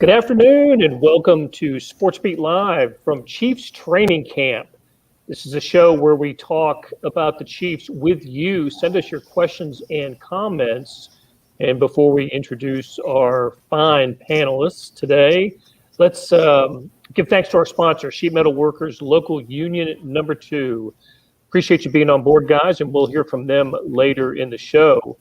Good afternoon and welcome to SportsBeat Live from Chiefs Training Camp. This is a show where we talk about the Chiefs with you. Send us your questions and comments. And before we introduce our fine panelists today, let's give thanks to our sponsor, Sheet Metal Workers Local Union Number 2. Appreciate you being on board, guys, and we'll hear from them later in the show.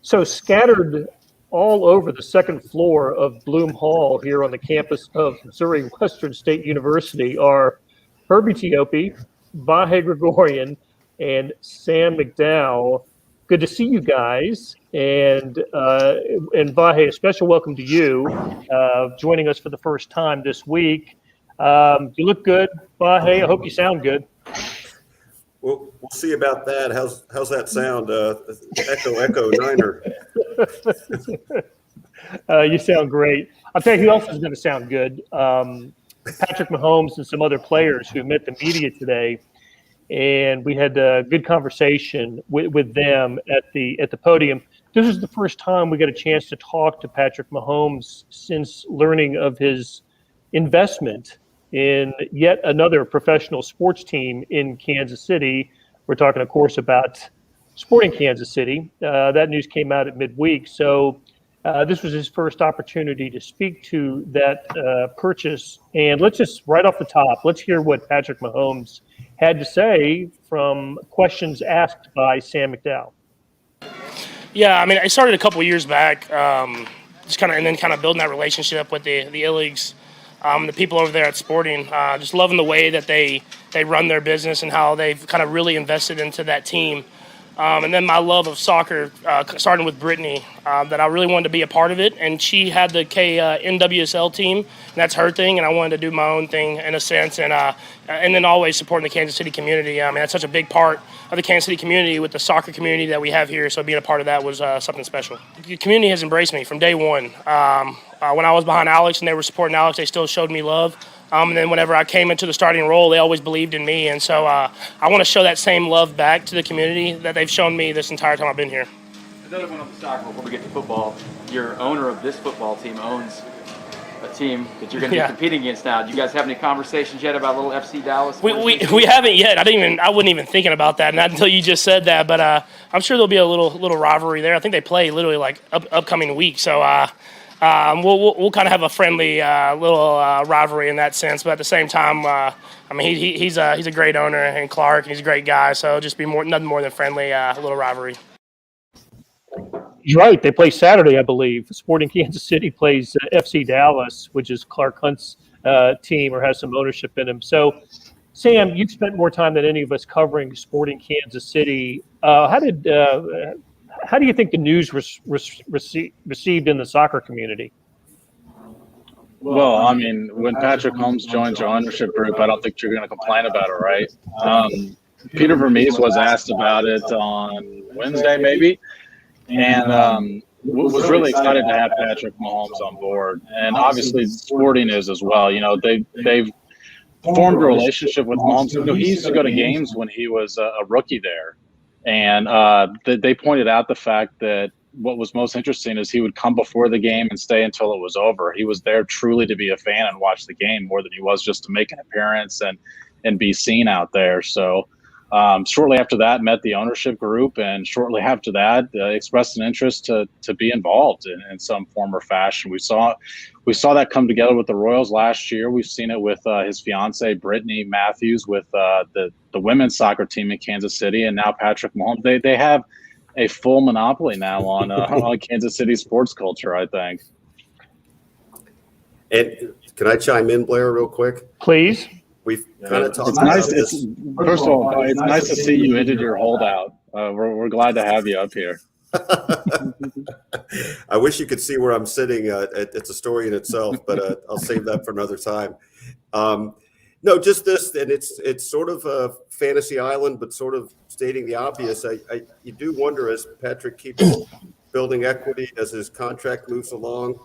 So scattered all over the second floor of Bloom Hall here on the campus of Missouri Western State University are Herbie Teope, Vahe Gregorian, and Sam McDowell. Good to see you guys. And Vahe, a special welcome to you, joining us for the first time this week. You look good, Vahe. I hope you sound good. We'll see about that. How's that sound? Echo Niner. You sound great. I'll tell you who else is going to sound good. Patrick Mahomes and some other players who met the media today, and we had a good conversation with them at the podium. This is the first time we got a chance to talk to Patrick Mahomes since learning of his investment in yet another professional sports team in Kansas City. We're talking, of course, about Sporting Kansas City. That news came out at midweek. So this was his first opportunity to speak to that purchase. And let's just, right off the top, let's hear what Patrick Mahomes had to say from questions asked by Sam McDowell. Yeah, I mean, I started a couple of years back, just kind of building that relationship with the A-Leagues. The people over there at Sporting, just loving the way that they run their business and how they've kind of really invested into that team. And then my love of soccer, starting with Brittany, that I really wanted to be a part of it. And she had the NWSL team, and that's her thing, and I wanted to do my own thing in a sense. And then always supporting the Kansas City community. I mean, that's such a big part of the Kansas City community with the soccer community that we have here. So being a part of that was something special. The community has embraced me from day one. When I was behind Alex and they were supporting Alex, they still showed me love. And then whenever I came into the starting role, they always believed in me. And so I want to show that same love back to the community that they've shown me this entire time I've been here. Another one on the soccer before we get to football. Your owner of this football team owns a team that you're going to be competing against now. Do you guys have any conversations yet about little FC Dallas? We haven't yet. I wasn't even thinking about that, not until you just said that. But I'm sure there'll be a little rivalry there. I think they play literally like upcoming week. So we'll kind of have a friendly little rivalry in that sense. But at the same time, I mean, he's a great owner, and Clark, and he's a great guy. So it'll just be nothing more than friendly, little rivalry. You're right. They play Saturday, I believe. Sporting Kansas City plays FC Dallas, which is Clark Hunt's team, or has some ownership in him. So, Sam, you've spent more time than any of us covering Sporting Kansas City. How do you think the news was received in the soccer community? Well, I mean, when Patrick Mahomes joins your ownership group, I don't think you're going to complain about it, right? Peter Vermees was asked about it on Wednesday, maybe, and was really excited to have Patrick Mahomes on board. And obviously, Sporting is as well. You know, they've formed a relationship with Mahomes. You know, he used to go to games when he was a rookie there. And they pointed out the fact that what was most interesting is he would come before the game and stay until it was over. He was there truly to be a fan and watch the game more than he was just to make an appearance and be seen out there. So shortly after that, met the ownership group, and shortly after that, expressed an interest to be involved in some form or fashion. We saw that come together with the Royals last year. We've seen it with his fiancee, Brittany Matthews, with the women's soccer team in Kansas City, and now Patrick Mahomes. They have a full monopoly now on Kansas City sports culture, I think. And can I chime in, Blair, real quick? Please. We've kind of talked It's about nice. this. First of all, it's nice to see you ended your holdout. We're glad to have you up here. I wish you could see where I'm sitting. It's a story in itself, but I'll save that for another time. No, just this, and it's sort of a fantasy island, but sort of stating the obvious. You do wonder, as Patrick keeps building equity as his contract moves along,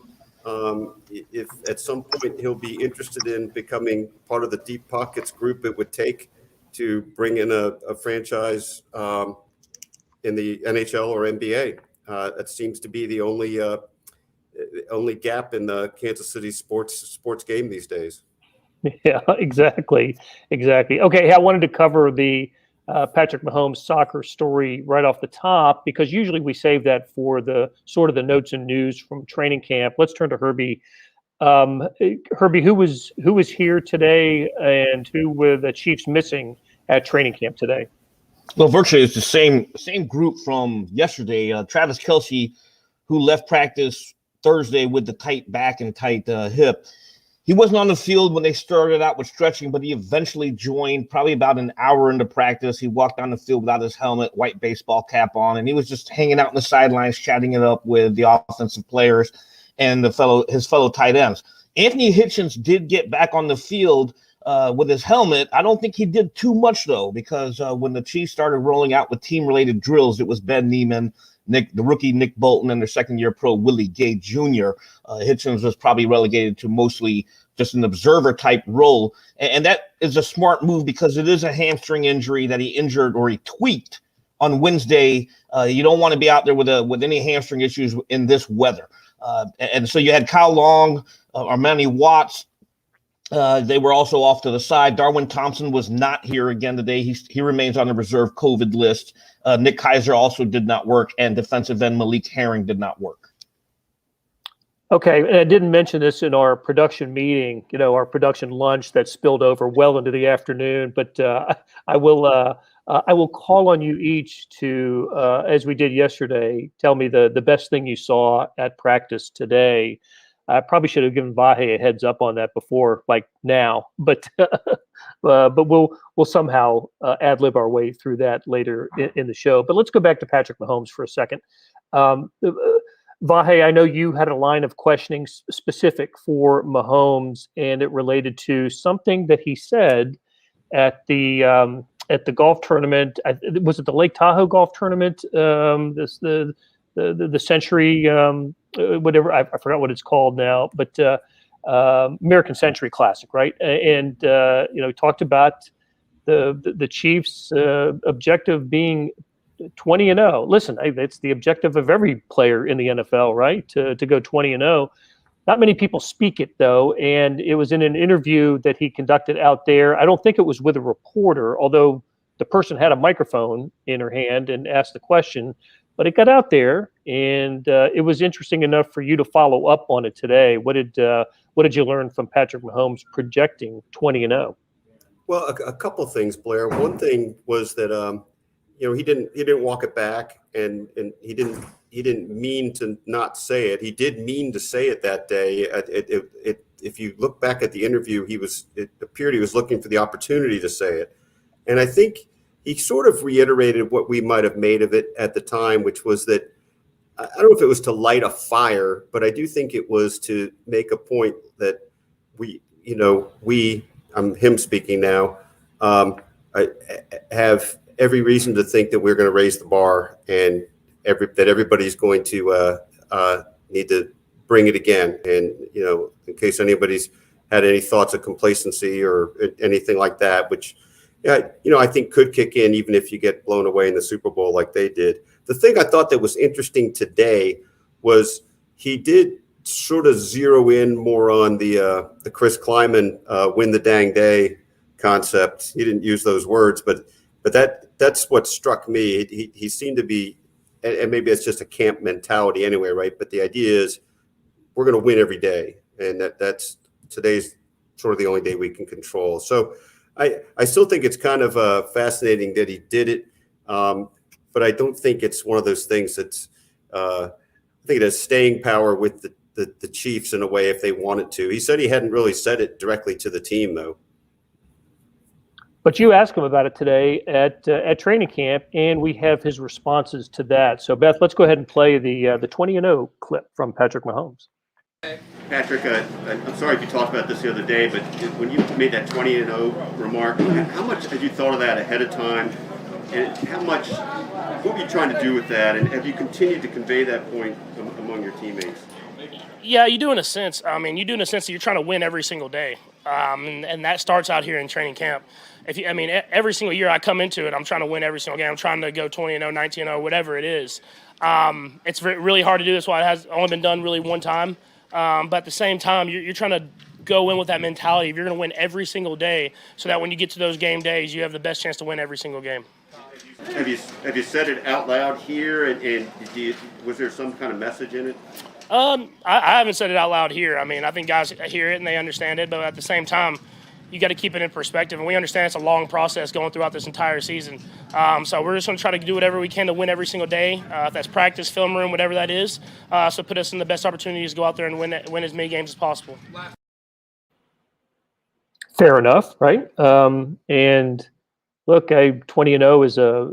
if at some point he'll be interested in becoming part of the deep pockets group it would take to bring in a franchise in the NHL or NBA. That seems to be the only only gap in the Kansas City sports game these days. Yeah, exactly. Okay, hey, I wanted to cover the Patrick Mahomes soccer story right off the top because usually we save that for the sort of the notes and news from training camp. Let's turn to Herbie. Herbie, who was here today, and who were the Chiefs missing at training camp today? Well, virtually it's the same group from yesterday. Travis Kelce, who left practice Thursday with the tight back and tight hip. He wasn't on the field when they started out with stretching, but he eventually joined probably about an hour into practice. He walked on the field without his helmet, white baseball cap on, and he was just hanging out in the sidelines, chatting it up with the offensive players and his fellow tight ends. Anthony Hitchens did get back on the field with his helmet. I don't think he did too much, though, because when the Chiefs started rolling out with team-related drills, it was Ben Neiman, the rookie Nick Bolton, and their second-year pro Willie Gay Jr. Hitchens was probably relegated to mostly just an observer-type role, and that is a smart move because it is a hamstring injury that he injured or he tweaked on Wednesday. You don't want to be out there with any hamstring issues in this weather. And so you had Kyle Long, Armani Watts. They were also off to the side. Darwin Thompson was not here again today. He remains on the reserve COVID list. Nick Kaiser also did not work, and defensive end Malik Herring did not work. Okay, and I didn't mention this in our production meeting, our production lunch that spilled over well into the afternoon, but I will call on you each to, as we did yesterday, tell me the best thing you saw at practice today. I probably should have given Vahe a heads up on that before, like now, but we'll somehow ad-lib our way through that later in the show. But let's go back to Patrick Mahomes for a second. Vahe, I know you had a line of questioning specific for Mahomes, and it related to something that he said at the golf tournament. Was it the Lake Tahoe golf tournament? The Century, whatever, I forgot what it's called now, but American Century Classic, right? And talked about the Chiefs' objective being 20-0. Listen, it's the objective of every player in the NFL, right? To go 20-0. Not many people speak it, though, and it was in an interview that he conducted out there. I don't think it was with a reporter, although the person had a microphone in her hand and asked the question, but it got out there, and it was interesting enough for you to follow up on it today. What did you learn from Patrick Mahomes projecting 20-0? Well, a couple of things, Blair. One thing was that he didn't walk it back, and he didn't mean to not say it. He did mean to say it that day. If you look back at the interview, it appeared he was looking for the opportunity to say it, and I think he sort of reiterated what we might have made of it at the time, which was that I don't know if it was to light a fire, but I do think it was to make a point that I'm him speaking now, I have every reason to think that we're going to raise the bar and that everybody's going to need to bring it again. And, in case anybody's had any thoughts of complacency or anything like that, which, I think could kick in even if you get blown away in the Super Bowl like they did. The thing I thought that was interesting today was he did sort of zero in more on the Chris Kleiman win the dang day concept. He didn't use those words, but that's what struck me. He seemed to be, and maybe it's just a camp mentality anyway, right? But the idea is we're going to win every day, and that's today's sort of the only day we can control. So I still think it's kind of fascinating that he did it, but I don't think it's one of those things that's I think it has staying power with the Chiefs in a way if they wanted to. He said he hadn't really said it directly to the team, though. But you asked him about it today at training camp, and we have his responses to that. So, Beth, let's go ahead and play the 20-0 clip from Patrick Mahomes. Patrick, I'm sorry if you talked about this the other day, but when you made that 20-0 remark, how much had you thought of that ahead of time? And what were you trying to do with that? And have you continued to convey that point among your teammates? Yeah, you do in a sense. I mean, you do in a sense that you're trying to win every single day. and that starts out here in training camp. Every single year I come into it, I'm trying to win every single game. I'm trying to go 20-0, 19-0, whatever it is. It's really hard to do. That's why it has only been done really one time. But at the same time, you're trying to go in with that mentality. If you're going to win every single day, so that when you get to those game days, you have the best chance to win every single game. Have you said it out loud here, and was there some kind of message in it? I haven't said it out loud here. I think guys hear it and they understand it, but at the same time, you got to keep it in perspective. And we understand it's a long process going throughout this entire season. So we're just going to try to do whatever we can to win every single day. If that's practice, film room, whatever that is. So put us in the best opportunities to go out there and win as many games as possible. Fair enough, right? And look, 20-0 is a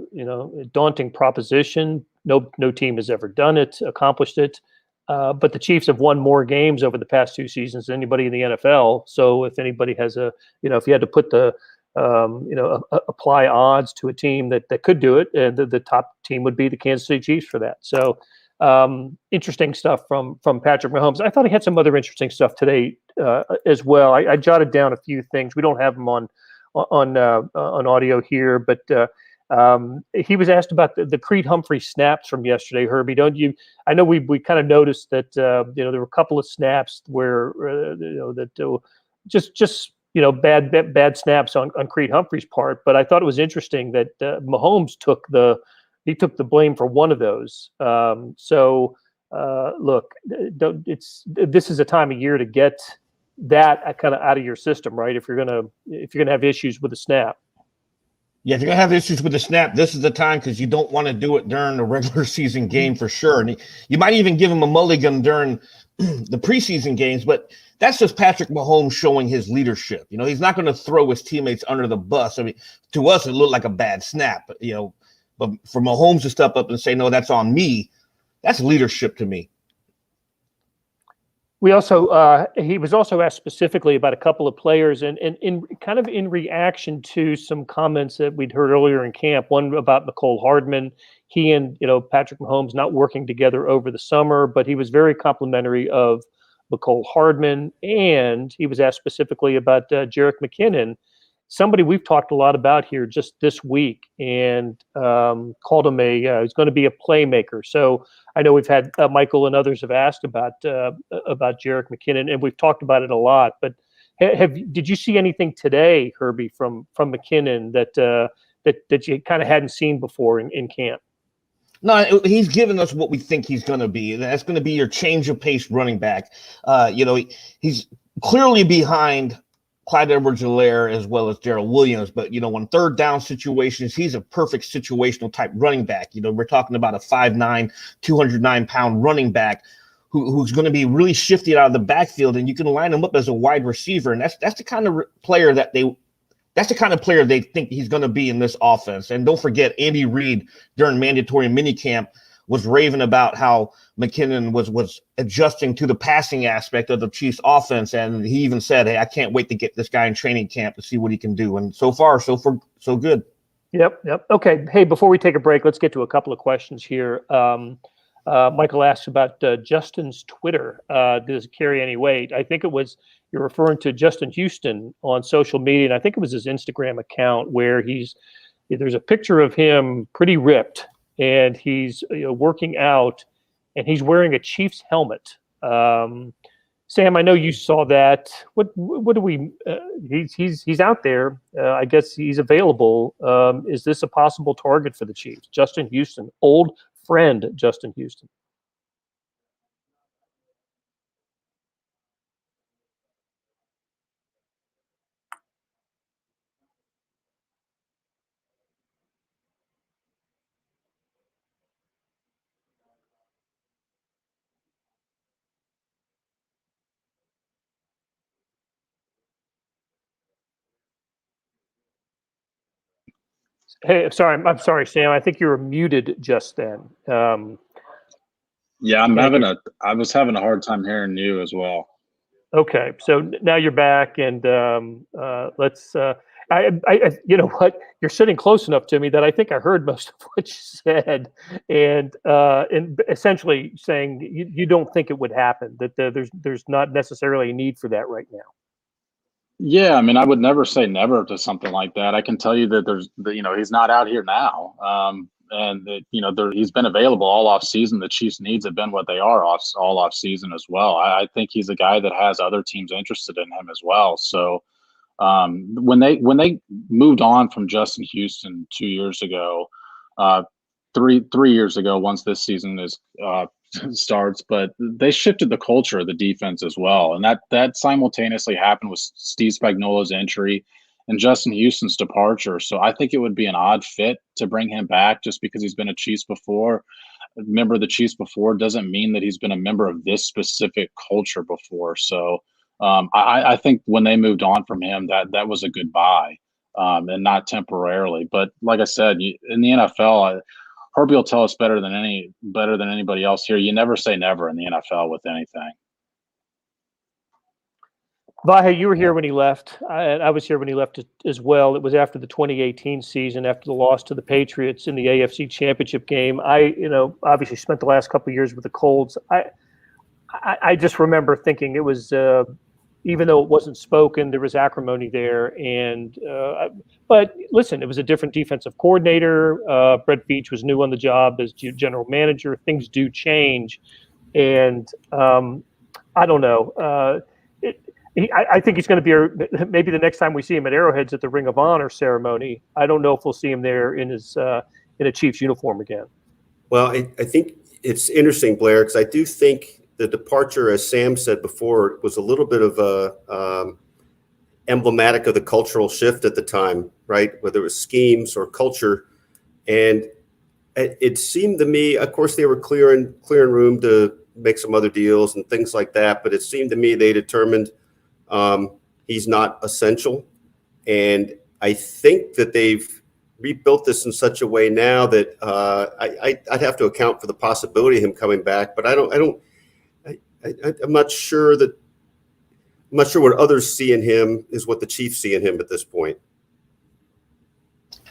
daunting proposition. No team has ever done it, accomplished it. But the Chiefs have won more games over the past 2 seasons than anybody in the NFL. So if anybody has if you had to put apply odds to a team that could do it, the top team would be the Kansas City Chiefs for that. So interesting stuff from Patrick Mahomes. I thought he had some other interesting stuff today as well. I jotted down a few things. We don't have them on audio here, but he was asked about the Creed Humphrey snaps from yesterday. Herbie, don't you? I know we kind of noticed that there were a couple of snaps where just bad snaps on Creed Humphrey's part. But I thought it was interesting that Mahomes took the blame for one of those. Look, this is a time of year to get that kind of out of your system, right? If you're gonna have issues with a snap. Yeah, if you're gonna have issues with the snap, this is the time, because you don't want to do it during the regular season game for sure. And you might even give him a mulligan during the preseason games, but that's just Patrick Mahomes showing his leadership. He's not going to throw his teammates under the bus. To us, it looked like a bad snap, but for Mahomes to step up and say, no, that's on me, that's leadership to me. We also he was also asked specifically about a couple of players, and in reaction to some comments that we'd heard earlier in camp. One about Mecole Hardman. He and Patrick Mahomes not working together over the summer, but he was very complimentary of Mecole Hardman, and he was asked specifically about Jerick McKinnon, somebody we've talked a lot about here just this week, and called him he's going to be a playmaker. So I know we've had Michael and others have asked about Jerick McKinnon, and we've talked about it a lot. But did you see anything today, Herbie, from McKinnon that you kind of hadn't seen before in camp? No, he's given us what we think he's going to be. That's going to be your change of pace running back. He's clearly behind Clyde Edwards-Helaire as well as Darrell Williams. But, on third down situations, he's a perfect situational type running back. We're talking about a 5'9", 209-pound running back who's going to be really shifty out of the backfield, and you can line him up as a wide receiver. And that's the kind of player they think he's going to be in this offense. And don't forget, Andy Reid during mandatory minicamp was raving about how McKinnon was adjusting to the passing aspect of the Chiefs offense. And he even said, hey, I can't wait to get this guy in training camp to see what he can do. And so far, so good. Yep. Okay. Hey, before we take a break, let's get to a couple of questions here. Michael asks about Justin's Twitter. Does it carry any weight? I think you're referring to Justin Houston on social media, and I think it was his Instagram account where there's a picture of him pretty ripped, and he's working out, and he's wearing a Chiefs helmet. Sam, I know you saw that. What do we? He's out there. I guess he's available. Is this a possible target for the Chiefs? Justin Houston, old friend Justin Houston. Hey, I'm sorry, Sam. I think you were muted just then. Yeah, I was having a hard time hearing you as well. Okay, so now you're back, and let's. You know what? You're sitting close enough to me that I think I heard most of what you said, and essentially saying you don't think it would happen. That there's not necessarily a need for that right now. Yeah, I mean, I would never say never to something like that. I can tell you that he's not out here now, and that, he's been available all off season. The Chiefs' needs have been what they are all off season as well. I think he's a guy that has other teams interested in him as well. So when they moved on from Justin Houston 2 years ago, three years ago, once this season is starts, but they shifted the culture of the defense as well, and that simultaneously happened with Steve Spagnuolo's entry and Justin Houston's departure. So I think it would be an odd fit to bring him back just because he's been a member of the Chiefs before doesn't mean that he's been a member of this specific culture before. So I think when they moved on from him, that was a goodbye, and not temporarily. But like I said, in the NFL, Herbie will tell us better than anybody else here. You never say never in the NFL with anything. Vahe, you were here when he left. I was here when he left as well. It was after the 2018 season, after the loss to the Patriots in the AFC Championship game. I obviously spent the last couple of years with the Colts. I just remember thinking it was, even though it wasn't spoken, there was acrimony there. But listen, it was a different defensive coordinator. Brett Veach was new on the job as general manager. Things do change. And I don't know. I think he's going to be maybe the next time we see him at Arrowhead's at the Ring of Honor ceremony. I don't know if we'll see him there in a Chiefs uniform again. Well, I think it's interesting, Blair, because I do think the departure, as Sam said before, was a little bit of a emblematic of the cultural shift at the time, right? Whether it was schemes or culture. And it seemed to me, of course, they were clearing room to make some other deals and things like that. But it seemed to me they determined he's not essential. And I think that they've rebuilt this in such a way now that I'd have to account for the possibility of him coming back. But I'm not sure what others see in him is what the Chiefs see in him at this point.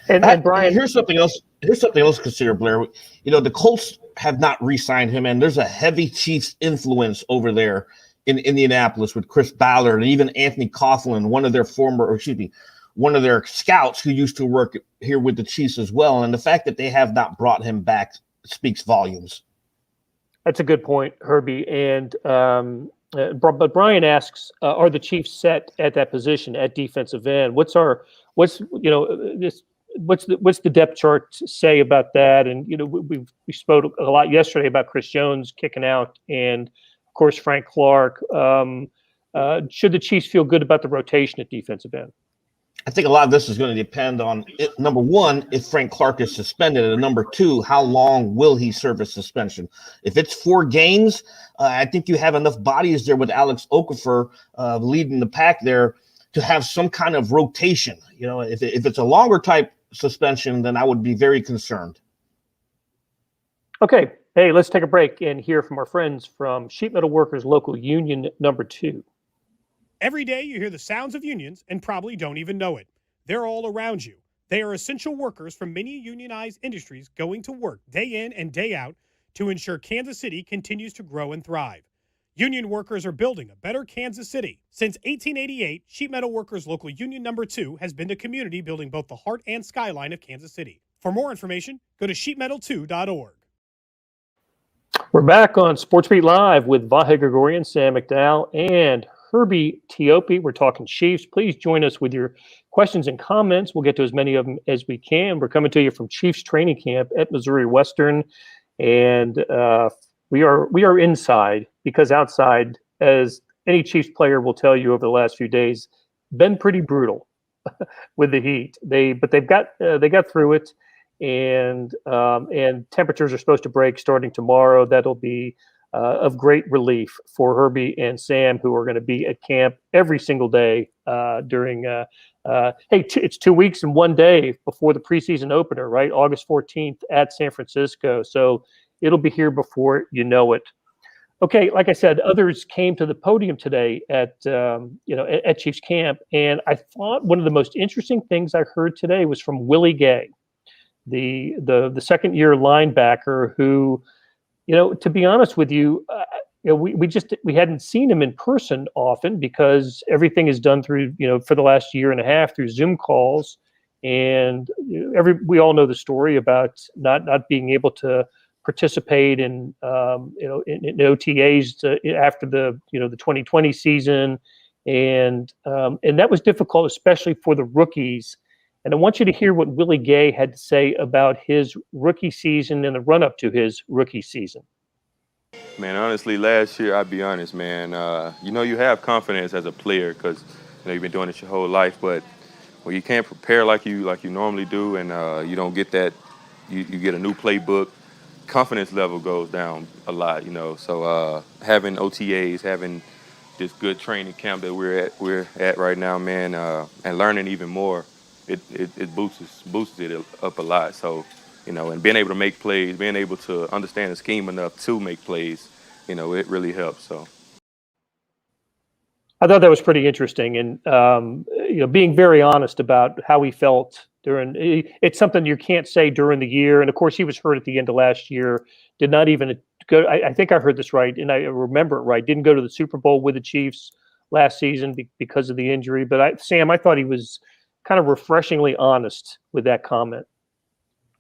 And Brian, here's something else. To consider, Blair. The Colts have not re-signed him, and there's a heavy Chiefs influence over there in Indianapolis with Chris Ballard and even Anthony Coughlin, one of their scouts who used to work here with the Chiefs as well. And the fact that they have not brought him back speaks volumes. That's a good point, Herbie. And but Brian asks, are the Chiefs set at that position at defensive end? What's the depth chart say about that? And we spoke a lot yesterday about Chris Jones kicking out, and of course Frank Clark. Should the Chiefs feel good about the rotation at defensive end? I think a lot of this is going to depend on number one, if Frank Clark is suspended, and number two, how long will he serve his suspension? If it's 4 games, I think you have enough bodies there with Alex Okafor leading the pack there to have some kind of rotation. If it's a longer type suspension, then I would be very concerned. Okay. Hey, let's take a break and hear from our friends from Sheet Metal Workers Local Union number 2. Every day you hear the sounds of unions and probably don't even know it. They're all around you. They are essential workers from many unionized industries going to work day in and day out to ensure Kansas City continues to grow and thrive. Union workers are building a better Kansas City. Since 1888, Sheet Metal Workers Local Union number 2 has been the community building both the heart and skyline of Kansas City. For more information, go to sheetmetal2.org. We're back on SportsBeat Live with Vahe Gregorian, Sam McDowell, and Herbie Teope. We're talking Chiefs. Please join us with your questions and comments. We'll get to as many of them as we can. We're coming to you from Chiefs training camp at Missouri Western, and we are inside because outside, as any Chiefs player will tell you over the last few days, been pretty brutal with the heat. They got through it, and temperatures are supposed to break starting tomorrow. That'll be of great relief for Herbie and Sam, who are going to be at camp every single day during. It's 2 weeks and 1 day before the preseason opener, right? August 14th at San Francisco. So it'll be here before you know it. Okay, like I said, others came to the podium today at Chiefs camp, and I thought one of the most interesting things I heard today was from Willie Gay, the second-year linebacker who. To be honest with you, we hadn't seen him in person often because everything is done through, for the last year and a half through Zoom calls. And we all know the story about not being able to participate in OTAs after the 2020 season, and that was difficult, especially for the rookies. And I want you to hear what Willie Gay had to say about his rookie season and the run up to his rookie season. Man, honestly, last year, I'll be honest, man. You have confidence as a player because you've been doing it your whole life, but when you can't prepare like you normally do, and you don't get that, you get a new playbook, confidence level goes down a lot. So having OTAs, having this good training camp that we're at right now, man, and learning even more, it boosts it up a lot. So, and being able to make plays, being able to understand the scheme enough to make plays, it really helps. So I thought that was pretty interesting, and being very honest about how he felt during. It's something you can't say during the year, and of course he was hurt at the end of last year. Did not even go. I think I heard this right, and I remember it right. Didn't go to the Super Bowl with the Chiefs last season because of the injury. But Sam, I thought he was kind of refreshingly honest with that comment.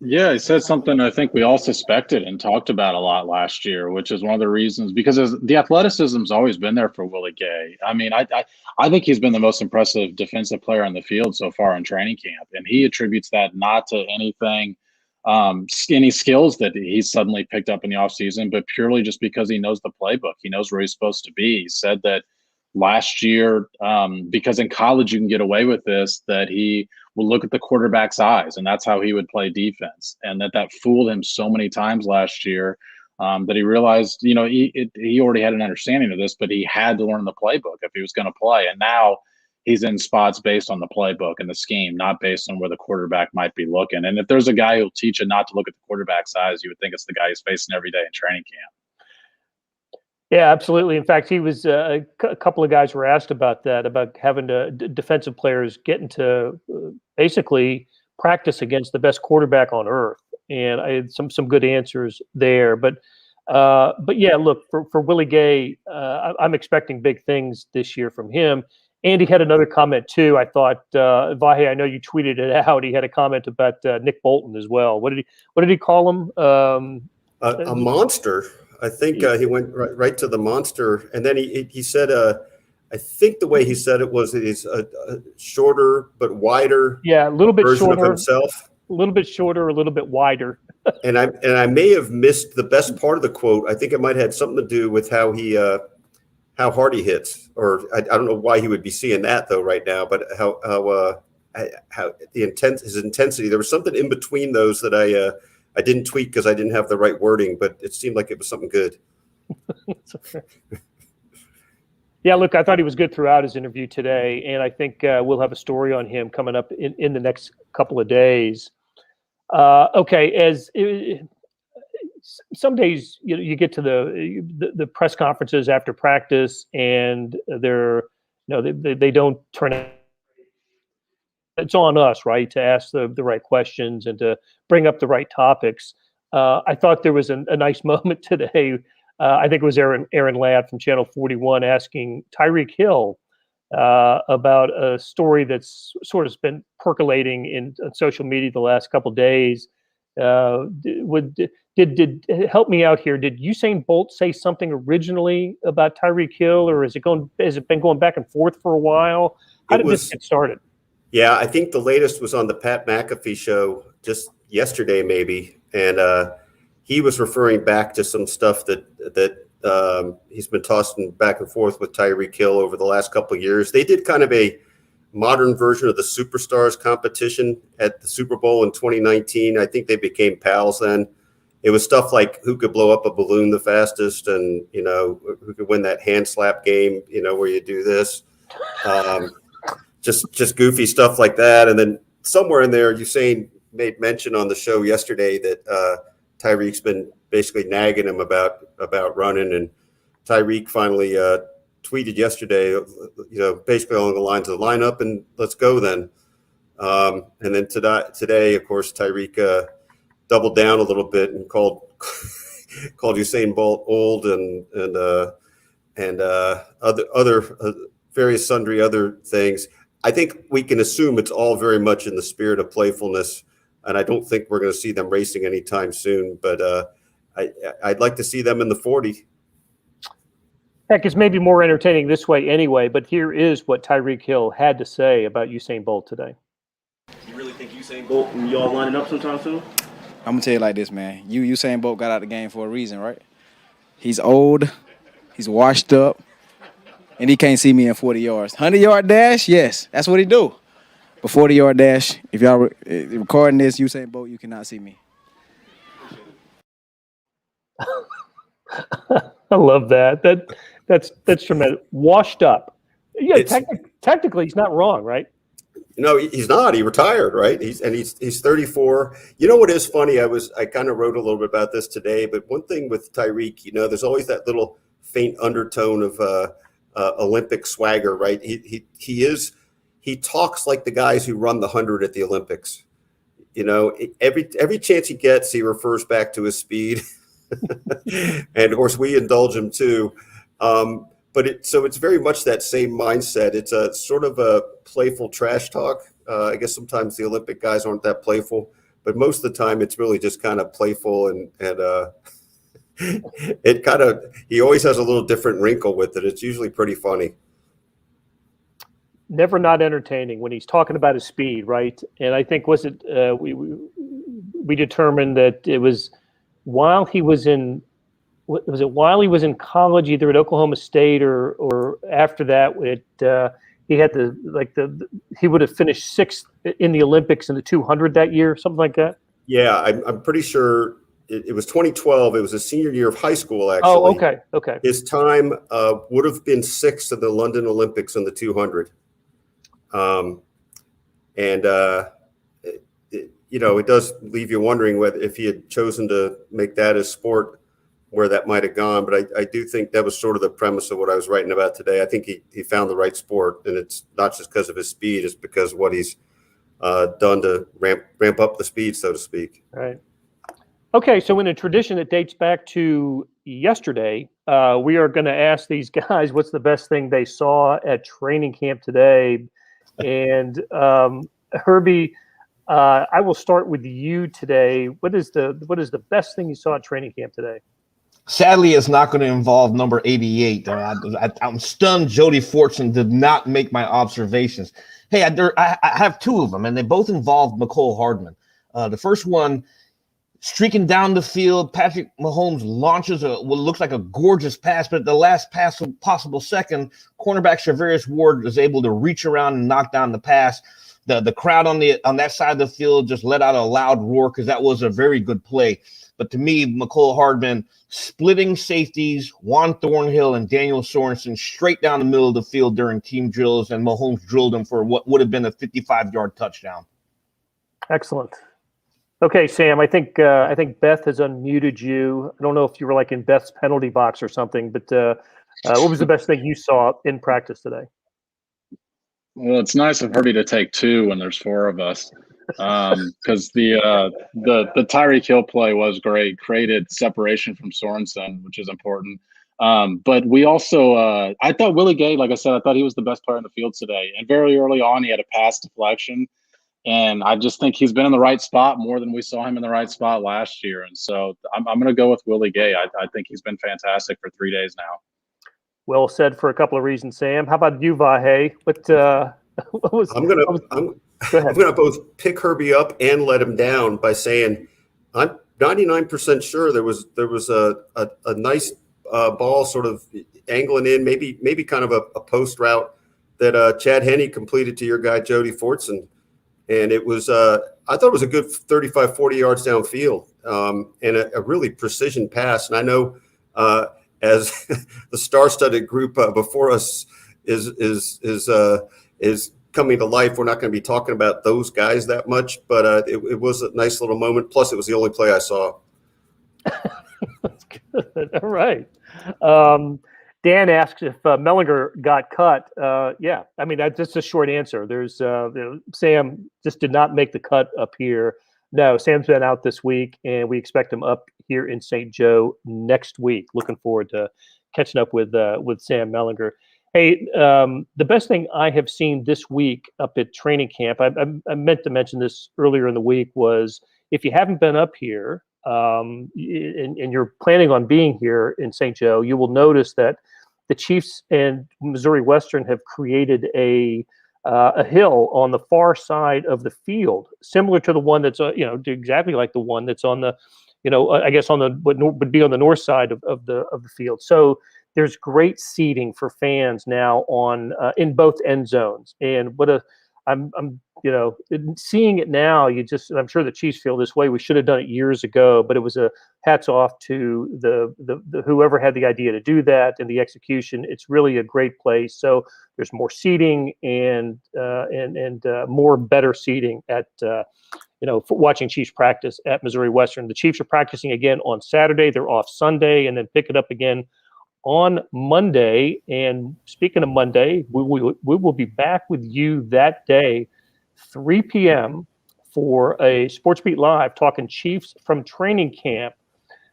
Yeah, he said something I think we all suspected and talked about a lot last year, which is one of the reasons, because the athleticism's always been there for Willie Gay. I mean, I think he's been the most impressive defensive player on the field so far in training camp, and he attributes that not to anything, any skills that he's suddenly picked up in the offseason, but purely just because he knows the playbook. He knows where he's supposed to be. He said that last year, because in college you can get away with this, that he will look at the quarterback's eyes, and that's how he would play defense. And that fooled him so many times last year that he realized, he already had an understanding of this, but he had to learn the playbook if he was going to play. And now he's in spots based on the playbook and the scheme, not based on where the quarterback might be looking. And if there's a guy who'll teach you not to look at the quarterback's eyes, you would think it's the guy he's facing every day in training camp. Yeah, absolutely. In fact, he was a couple of guys were asked about that, about having defensive players getting to basically practice against the best quarterback on earth, and I had some good answers there. But yeah, look, for Willie Gay, I'm expecting big things this year from him. And he had another comment too. I thought, Vahe, I know you tweeted it out. He had a comment about Nick Bolton as well. What did he call him? A monster. I think he went right to the monster, and then he said, I think the way he said it was he's a shorter but wider. Yeah, a little bit version shorter of himself. A little bit shorter, a little bit wider. and I may have missed the best part of the quote. I think it might have had something to do with how hard he hits, or I don't know why he would be seeing that though right now, but how his intensity. There was something in between those that I didn't tweet because I didn't have the right wording, but it seemed like it was something good. Yeah, look, I thought he was good throughout his interview today, and I think we'll have a story on him coming up in the next couple of days. Okay, some days you get to the press conferences after practice, and they don't turn out. It's on us, right, to ask the right questions and to bring up the right topics. I thought there was a nice moment today. I think it was Aaron Ladd from Channel 41 asking Tyreek Hill about a story that's sort of been percolating in social media the last couple of days. Did help me out here? Did Usain Bolt say something originally about Tyreek Hill, or has it been going back and forth for a while? How did this get started? Yeah, I think the latest was on the Pat McAfee show just yesterday, maybe, and he was referring back to some stuff that he's been tossing back and forth with Tyreek Hill over the last couple of years. They did kind of a modern version of the Superstars competition at the Super Bowl in 2019. I think they became pals then. It was stuff like who could blow up a balloon the fastest, and who could win that hand slap game, where you do this. Just goofy stuff like that. And then somewhere in there, Usain made mention on the show yesterday that Tyreek's been basically nagging him about running. And Tyreek finally tweeted yesterday, basically along the lines of line up and let's go then. And then today, of course, Tyreek doubled down a little bit and called called Usain Bolt old and other various sundry other things. I think we can assume it's all very much in the spirit of playfulness, and I don't think we're going to see them racing anytime soon. But I'd like to see them in the 40. Heck, it's maybe more entertaining this way anyway, but here is what Tyreek Hill had to say about Usain Bolt today. You really think Usain Bolt and y'all lining up sometime soon? I'm going to tell you like this, man. Usain Bolt got out of the game for a reason, right? He's old, he's washed up, and he can't see me in 40 yards. 100-yard dash, yes, that's what he do. But 40-yard dash, if y'all recording this, Usain Bolt, you cannot see me. I love that. That's tremendous. Washed up. Yeah, technically he's not wrong, right? No, he's not. He retired, right? He's 34. You know what is funny? I kind of wrote a little bit about this today, but one thing with Tyreek, there's always that little faint undertone of Olympic swagger, right? He talks like the guys who run the 100 at the Olympics. Every chance he gets, he refers back to his speed. And of course we indulge him too. But it's very much that same mindset. It's a sort of a playful trash talk. I guess sometimes the Olympic guys aren't that playful, but most of the time it's really just kind of playful and he always has a little different wrinkle with it. It's usually pretty funny. Never not entertaining when he's talking about his speed, right? And I think we determined that it was while he was in college, either at Oklahoma State or after that, he had he would have finished sixth in the Olympics in the 200 that year, something like that. Yeah, I'm pretty sure it was 2012. It was a senior year of high school, actually. Oh, okay. His time would have been sixth in the London Olympics in the 200. It does leave you wondering whether if he had chosen to make that his sport, where that might have gone. But I do think that was sort of the premise of what I was writing about today. I think he found the right sport, and it's not just because of his speed, it's because of what he's done to ramp up the speed, so to speak. Right. Okay, so in a tradition that dates back to yesterday, we are going to ask these guys what's the best thing they saw at training camp today. And Herbie, I will start with you today. What is the best thing you saw at training camp today? Sadly, it's not going to involve number 88. I'm stunned Jody Fortson did not make my observations. Hey, I have two of them, and they both involve McCole Hardman. The first one, streaking down the field, Patrick Mahomes launches what looks like a gorgeous pass, but at the last possible second, cornerback Charvarius Ward is able to reach around and knock down the pass. The crowd on that side of the field just let out a loud roar because that was a very good play. But to me, McCole Hardman splitting safeties, Juan Thornhill and Daniel Sorensen straight down the middle of the field during team drills, and Mahomes drilled him for what would have been a 55-yard touchdown. Excellent. Okay, Sam, I think Beth has unmuted you. I don't know if you were like in Beth's penalty box or something, but what was the best thing you saw in practice today? Well, it's nice of Herbie to take two when there's four of us, because the Tyreek Hill play was great, created separation from Sorensen, which is important. But we also, I thought Willie Gay, like I said, I thought he was the best player in the field today. And very early on, he had a pass deflection. And I just think he's been in the right spot more than we saw him in the right spot last year. And so I'm going to go with Willie Gay. I think he's been fantastic for 3 days now. Well said for a couple of reasons, Sam. How about you, Vahe? I'm gonna both pick Herbie up and let him down by saying I'm 99% sure there was a nice ball sort of angling in, maybe kind of a post route that Chad Henne completed to your guy Jody Fortson. And it was, I thought it was a good 35, 40 yards downfield, and a really precision pass. And I know as the star-studded group before us is coming to life, we're not going to be talking about those guys that much, but it was a nice little moment. Plus, it was the only play I saw. That's good. All right. Dan asks if Mellinger got cut. Yeah, I mean, that's just a short answer. There's Sam just did not make the cut up here. No, Sam's been out this week, and we expect him up here in St. Joe next week. Looking forward to catching up with Sam Mellinger. Hey, the best thing I have seen this week up at training camp, I meant to mention this earlier in the week, was if you haven't been up here and you're planning on being here in St. Joe, you will notice that the Chiefs and Missouri Western have created a hill on the far side of the field, similar to the one that's exactly like the one that's on the, I guess on the what would be on the north side of the field. So there's great seating for fans now on in both end zones, and I'm seeing it now. I'm sure the Chiefs feel this way. We should have done it years ago, but it was a hats off to the whoever had the idea to do that and the execution. It's really a great place. So there's more seating and more better seating at for watching Chiefs practice at Missouri Western. The Chiefs are practicing again on Saturday. They're off Sunday, and then pick it up again on Monday. And speaking of Monday, we will be back with you that day, 3 p.m. for a SportsBeat Live talking Chiefs from training camp.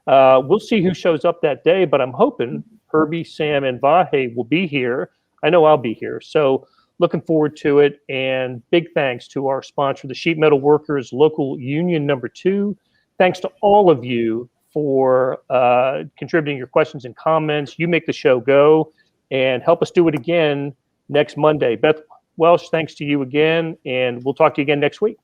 We'll see who shows up that day, but I'm hoping Herbie, Sam, and Vahe will be here. I know I'll be here. So looking forward to it. And big thanks to our sponsor, the Sheet Metal Workers Local Union Number 2. Thanks to all of you for contributing your questions and comments. You make the show go, and help us do it again next Monday. Beth Welsh, thanks to you again, and we'll talk to you again next week.